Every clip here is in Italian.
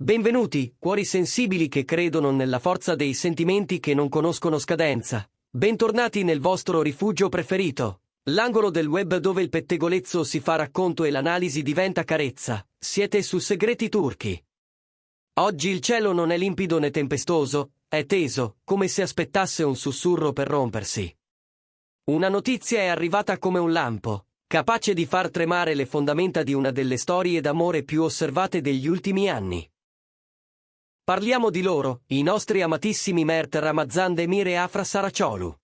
Benvenuti, cuori sensibili che credono nella forza dei sentimenti che non conoscono scadenza. Bentornati nel vostro rifugio preferito. L'angolo del web dove il pettegolezzo si fa racconto e l'analisi diventa carezza. Siete su Segreti Turchi. Oggi il cielo non è limpido né tempestoso, è teso, come se aspettasse un sussurro per rompersi. Una notizia è arrivata come un lampo, capace di far tremare le fondamenta di una delle storie d'amore più osservate degli ultimi anni. Parliamo di loro, i nostri amatissimi Mert Ramazan Demir e Afra Saraciolu.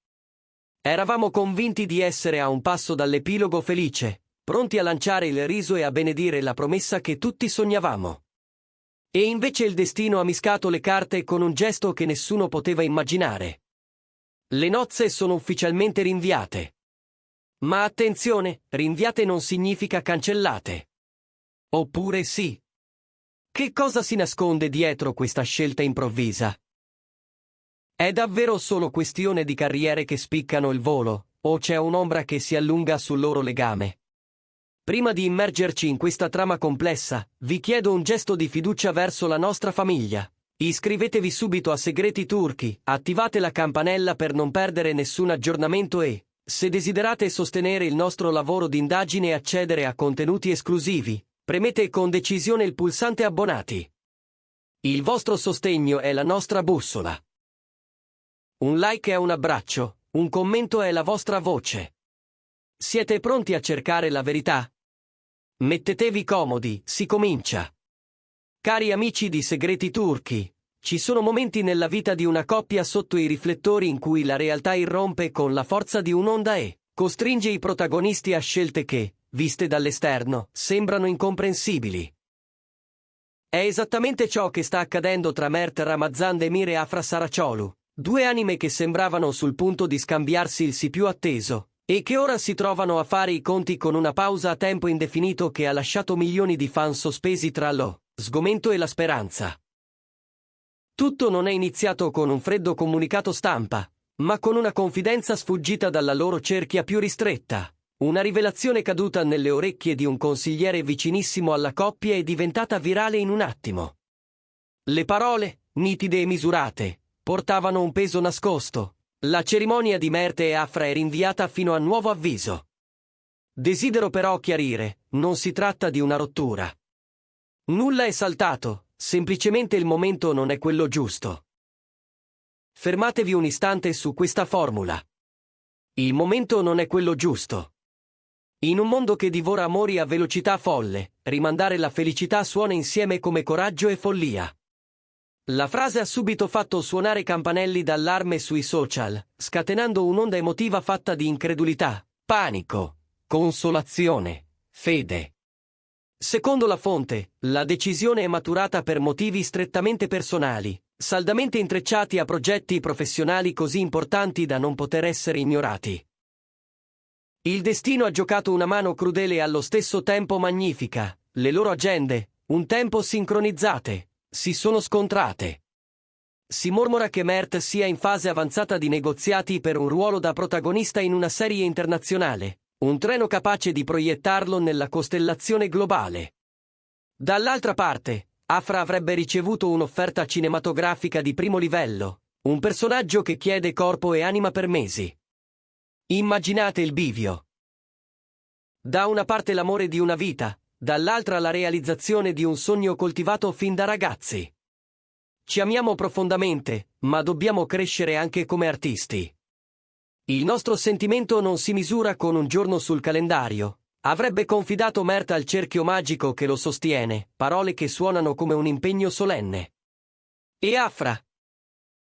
Eravamo convinti di essere a un passo dall'epilogo felice, pronti a lanciare il riso e a benedire la promessa che tutti sognavamo. E invece il destino ha miscato le carte con un gesto che nessuno poteva immaginare. Le nozze sono ufficialmente rinviate. Ma attenzione, rinviate non significa cancellate. Oppure sì. Che cosa si nasconde dietro questa scelta improvvisa? È davvero solo questione di carriere che spiccano il volo, o c'è un'ombra che si allunga sul loro legame? Prima di immergerci in questa trama complessa, vi chiedo un gesto di fiducia verso la nostra famiglia. Iscrivetevi subito a Segreti Turchi, attivate la campanella per non perdere nessun aggiornamento e, se desiderate sostenere il nostro lavoro di indagine e accedere a contenuti esclusivi, premete con decisione il pulsante abbonati. Il vostro sostegno è la nostra bussola. Un like è un abbraccio, un commento è la vostra voce. Siete pronti a cercare la verità? Mettetevi comodi, si comincia. Cari amici di Segreti Turchi, ci sono momenti nella vita di una coppia sotto i riflettori in cui la realtà irrompe con la forza di un'onda e costringe i protagonisti a scelte che, viste dall'esterno, sembrano incomprensibili. È esattamente ciò che sta accadendo tra Mert Ramazan Demir e Afra Saraciolu, due anime che sembravano sul punto di scambiarsi il sì più atteso, e che ora si trovano a fare i conti con una pausa a tempo indefinito che ha lasciato milioni di fan sospesi tra lo sgomento e la speranza. Tutto non è iniziato con un freddo comunicato stampa, ma con una confidenza sfuggita dalla loro cerchia più ristretta. Una rivelazione caduta nelle orecchie di un consigliere vicinissimo alla coppia e diventata virale in un attimo. Le parole, nitide e misurate, portavano un peso nascosto. La cerimonia di Mert e Afra è rinviata fino a nuovo avviso. Desidero però chiarire, non si tratta di una rottura. Nulla è saltato, semplicemente il momento non è quello giusto. Fermatevi un istante su questa formula. Il momento non è quello giusto. In un mondo che divora amori a velocità folle, rimandare la felicità suona insieme come coraggio e follia. La frase ha subito fatto suonare campanelli d'allarme sui social, scatenando un'onda emotiva fatta di incredulità, panico, consolazione, fede. Secondo la fonte, la decisione è maturata per motivi strettamente personali, saldamente intrecciati a progetti professionali così importanti da non poter essere ignorati. Il destino ha giocato una mano crudele e allo stesso tempo magnifica. Le loro agende, un tempo sincronizzate, si sono scontrate. Si mormora che Mert sia in fase avanzata di negoziati per un ruolo da protagonista in una serie internazionale, un treno capace di proiettarlo nella costellazione globale. Dall'altra parte, Afra avrebbe ricevuto un'offerta cinematografica di primo livello, un personaggio che chiede corpo e anima per mesi. Immaginate il bivio. Da una parte l'amore di una vita, dall'altra la realizzazione di un sogno coltivato fin da ragazzi. Ci amiamo profondamente, ma dobbiamo crescere anche come artisti. Il nostro sentimento non si misura con un giorno sul calendario. Avrebbe confidato Mert al cerchio magico che lo sostiene, parole che suonano come un impegno solenne. E Afra,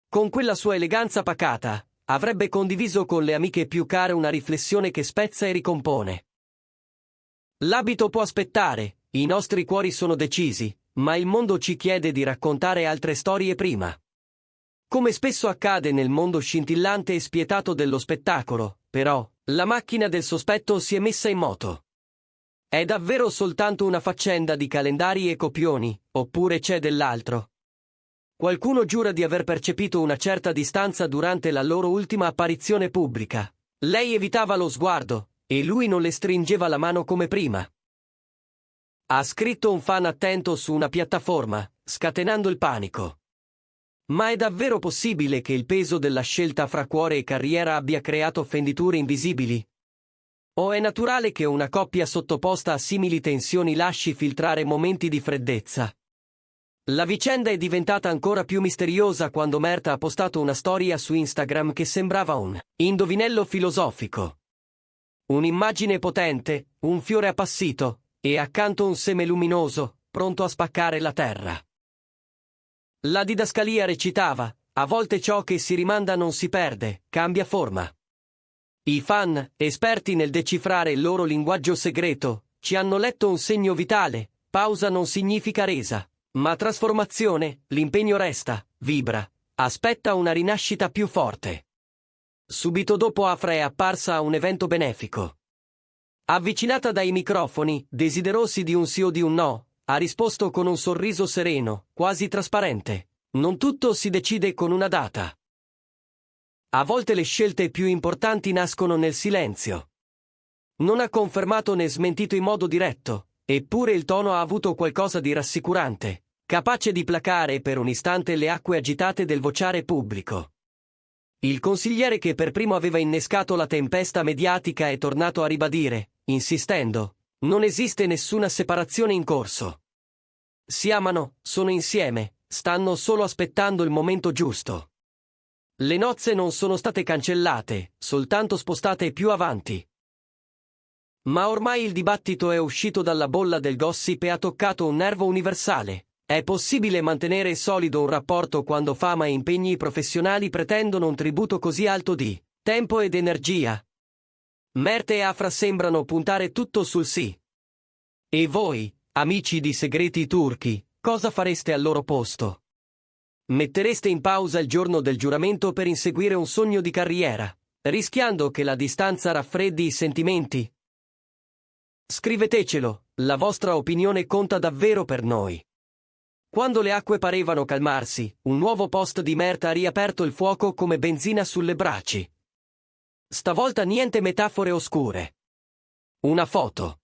con quella sua eleganza pacata, avrebbe condiviso con le amiche più care una riflessione che spezza e ricompone. L'abito può aspettare, i nostri cuori sono decisi, ma il mondo ci chiede di raccontare altre storie prima. Come spesso accade nel mondo scintillante e spietato dello spettacolo, però, la macchina del sospetto si è messa in moto. È davvero soltanto una faccenda di calendari e copioni, oppure c'è dell'altro? Qualcuno giura di aver percepito una certa distanza durante la loro ultima apparizione pubblica. Lei evitava lo sguardo, e lui non le stringeva la mano come prima. Ha scritto un fan attento su una piattaforma, scatenando il panico. Ma è davvero possibile che il peso della scelta fra cuore e carriera abbia creato fenditure invisibili? O è naturale che una coppia sottoposta a simili tensioni lasci filtrare momenti di freddezza? La vicenda è diventata ancora più misteriosa quando Märta ha postato una storia su Instagram che sembrava un indovinello filosofico. Un'immagine potente, un fiore appassito, e accanto un seme luminoso, pronto a spaccare la terra. La didascalia recitava: a volte ciò che si rimanda non si perde, cambia forma. I fan, esperti nel decifrare il loro linguaggio segreto, ci hanno letto un segno vitale: pausa non significa resa. Ma trasformazione, l'impegno resta, vibra, aspetta una rinascita più forte. Subito dopo Afra è apparsa a un evento benefico. Avvicinata dai microfoni, desiderosi di un sì o di un no, ha risposto con un sorriso sereno, quasi trasparente: non tutto si decide con una data. A volte le scelte più importanti nascono nel silenzio. Non ha confermato né smentito in modo diretto, eppure il tono ha avuto qualcosa di rassicurante, capace di placare per un istante le acque agitate del vociare pubblico. Il consigliere che per primo aveva innescato la tempesta mediatica è tornato a ribadire, insistendo: non esiste nessuna separazione in corso. Si amano, sono insieme, stanno solo aspettando il momento giusto. Le nozze non sono state cancellate, soltanto spostate più avanti. Ma ormai il dibattito è uscito dalla bolla del gossip e ha toccato un nervo universale. È possibile mantenere solido un rapporto quando fama e impegni professionali pretendono un tributo così alto di tempo ed energia? Märta e Afra sembrano puntare tutto sul sì. E voi, amici di Segreti Turchi, cosa fareste al loro posto? Mettereste in pausa il giorno del giuramento per inseguire un sogno di carriera, rischiando che la distanza raffreddi i sentimenti? Scrivetecelo, la vostra opinione conta davvero per noi. Quando le acque parevano calmarsi, un nuovo post di Märta ha riaperto il fuoco come benzina sulle braci. Stavolta niente metafore oscure. Una foto.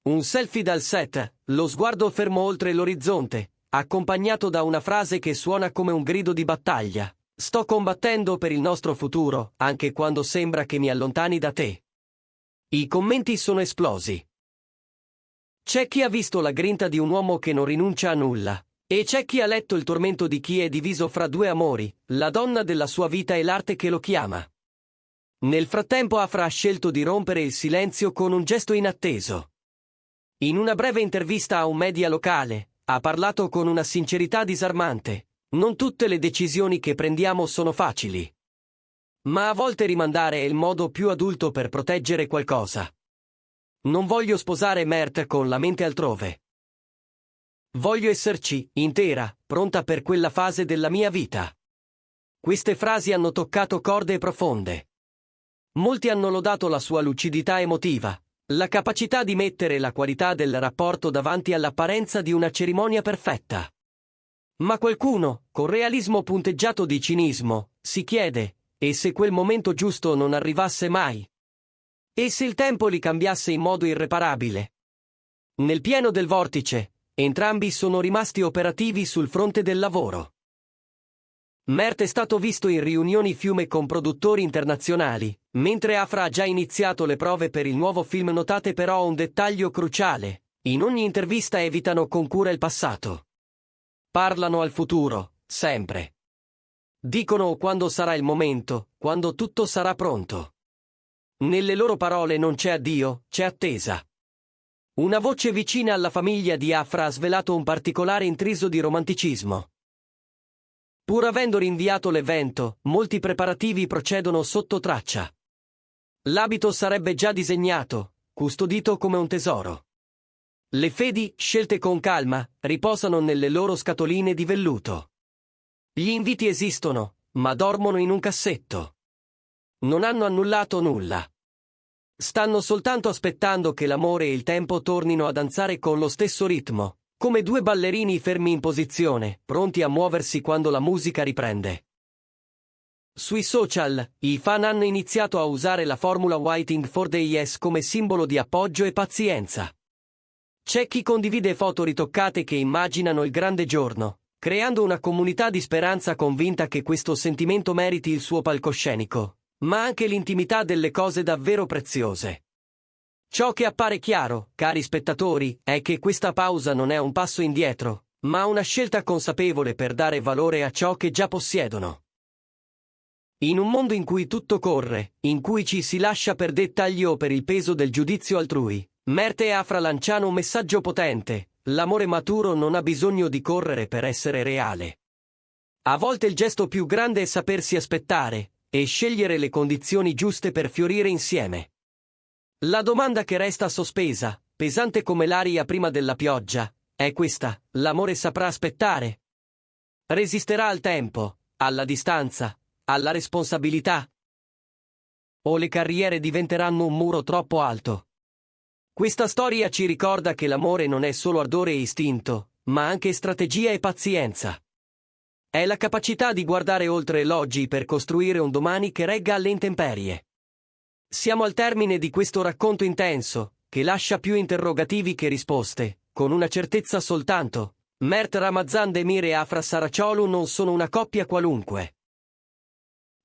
Un selfie dal set, lo sguardo fermo oltre l'orizzonte, accompagnato da una frase che suona come un grido di battaglia: sto combattendo per il nostro futuro, anche quando sembra che mi allontani da te. I commenti sono esplosi. C'è chi ha visto la grinta di un uomo che non rinuncia a nulla, e c'è chi ha letto il tormento di chi è diviso fra due amori, la donna della sua vita e l'arte che lo chiama. Nel frattempo Afra ha scelto di rompere il silenzio con un gesto inatteso. In una breve intervista a un media locale, ha parlato con una sincerità disarmante: non tutte le decisioni che prendiamo sono facili. Ma a volte rimandare è il modo più adulto per proteggere qualcosa. Non voglio sposare Märta con la mente altrove. Voglio esserci, intera, pronta per quella fase della mia vita. Queste frasi hanno toccato corde profonde. Molti hanno lodato la sua lucidità emotiva, la capacità di mettere la qualità del rapporto davanti all'apparenza di una cerimonia perfetta. Ma qualcuno, con realismo punteggiato di cinismo, si chiede: e se quel momento giusto non arrivasse mai? E se il tempo li cambiasse in modo irreparabile? Nel pieno del vortice, entrambi sono rimasti operativi sul fronte del lavoro. Märta è stato visto in riunioni fiume con produttori internazionali, mentre Afra ha già iniziato le prove per il nuovo film. Notate però un dettaglio cruciale: in ogni intervista evitano con cura il passato. Parlano al futuro, sempre. Dicono quando sarà il momento, quando tutto sarà pronto. Nelle loro parole non c'è addio, c'è attesa. Una voce vicina alla famiglia di Afra ha svelato un particolare intriso di romanticismo. Pur avendo rinviato l'evento, molti preparativi procedono sotto traccia. L'abito sarebbe già disegnato, custodito come un tesoro. Le fedi, scelte con calma, riposano nelle loro scatoline di velluto. Gli inviti esistono, ma dormono in un cassetto. Non hanno annullato nulla. Stanno soltanto aspettando che l'amore e il tempo tornino a danzare con lo stesso ritmo, come due ballerini fermi in posizione, pronti a muoversi quando la musica riprende. Sui social, i fan hanno iniziato a usare la formula Waiting for the Yes come simbolo di appoggio e pazienza. C'è chi condivide foto ritoccate che immaginano il grande giorno, creando una comunità di speranza convinta che questo sentimento meriti il suo palcoscenico, ma anche l'intimità delle cose davvero preziose. Ciò che appare chiaro, cari spettatori, è che questa pausa non è un passo indietro, ma una scelta consapevole per dare valore a ciò che già possiedono. In un mondo in cui tutto corre, in cui ci si lascia per dettagli o per il peso del giudizio altrui, Mert e Afra lanciano un messaggio potente: l'amore maturo non ha bisogno di correre per essere reale. A volte il gesto più grande è sapersi aspettare e scegliere le condizioni giuste per fiorire insieme. La domanda che resta sospesa, pesante come l'aria prima della pioggia, è questa: l'amore saprà aspettare? Resisterà al tempo, alla distanza, alla responsabilità? O le carriere diventeranno un muro troppo alto? Questa storia ci ricorda che l'amore non è solo ardore e istinto, ma anche strategia e pazienza. È la capacità di guardare oltre l'oggi per costruire un domani che regga alle intemperie. Siamo al termine di questo racconto intenso, che lascia più interrogativi che risposte, con una certezza soltanto: Mert Ramazan Demir e Afra Saraciolu non sono una coppia qualunque.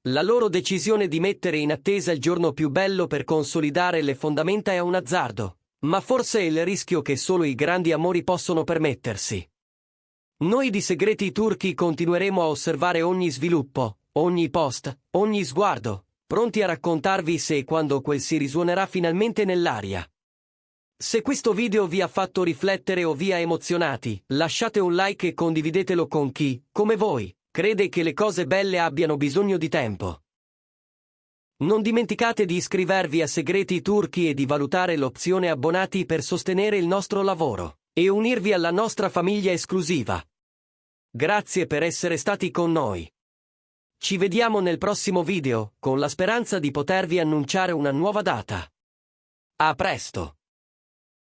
La loro decisione di mettere in attesa il giorno più bello per consolidare le fondamenta è un azzardo, ma forse è il rischio che solo i grandi amori possono permettersi. Noi di Segreti Turchi continueremo a osservare ogni sviluppo, ogni post, ogni sguardo, pronti a raccontarvi se e quando quel si risuonerà finalmente nell'aria. Se questo video vi ha fatto riflettere o vi ha emozionati, lasciate un like e condividetelo con chi, come voi, crede che le cose belle abbiano bisogno di tempo. Non dimenticate di iscrivervi a Segreti Turchi e di valutare l'opzione abbonati per sostenere il nostro lavoro e unirvi alla nostra famiglia esclusiva. Grazie per essere stati con noi. Ci vediamo nel prossimo video, con la speranza di potervi annunciare una nuova data. A presto!